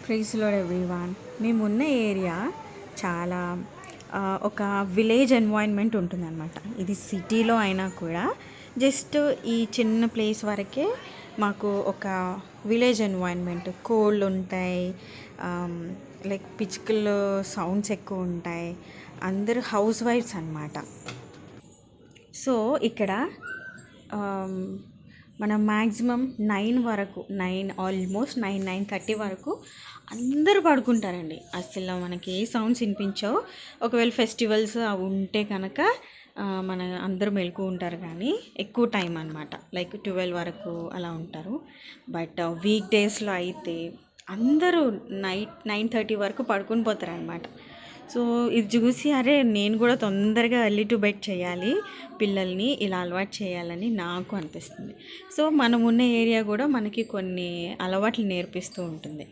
Praise lord everyone. మేమున్న area చాలా ఒక విలేజ్ ఎన్వైర్న్మెంట్ ఉంటుందన్నమాట. ఇది సిటీలో అయినా కూడా జస్ట్ ఈ చిన్న ప్లేస్ వరకే మాకు ఒక విలేజ్ ఎన్వైర్న్మెంట్. కోళ్ళు ఉంటాయి, లైక్ పిచ్చుకలు సౌండ్స్ ఎక్కువ ఉంటాయి. అందరూ హౌస్ వైఫ్స్ అన్నమాట. సో ఇక్కడ మనం మ్యాక్సిమం 9 వరకు, ఆల్మోస్ట్ 9:30 వరకు అందరూ పడుకుంటారండి. అసలు మనకి ఏ సౌండ్స్ వినిపించవు. ఒకవేళ ఫెస్టివల్స్ అవి ఉంటే కనుక మన అందరూ మెలుకు ఉంటారు, కానీ ఎక్కువ టైం అనమాట, లైక్ 12 వరకు అలా ఉంటారు. బట్ వీక్ డేస్లో అయితే అందరూ నైట్ 9:30 వరకు పడుకుని పోతారు అనమాట. సో ఇది చూసి అరే నేను కూడా తొందరగా ఎర్లీ టు బెడ్ చేయాలి, పిల్లల్ని ఇలా అలవాటు చేయాలని నాకు అనిపిస్తుంది. సో మనం ఉన్న ఏరియా కూడా మనకి కొన్ని అలవాట్లు నేర్పిస్తూ ఉంటుంది.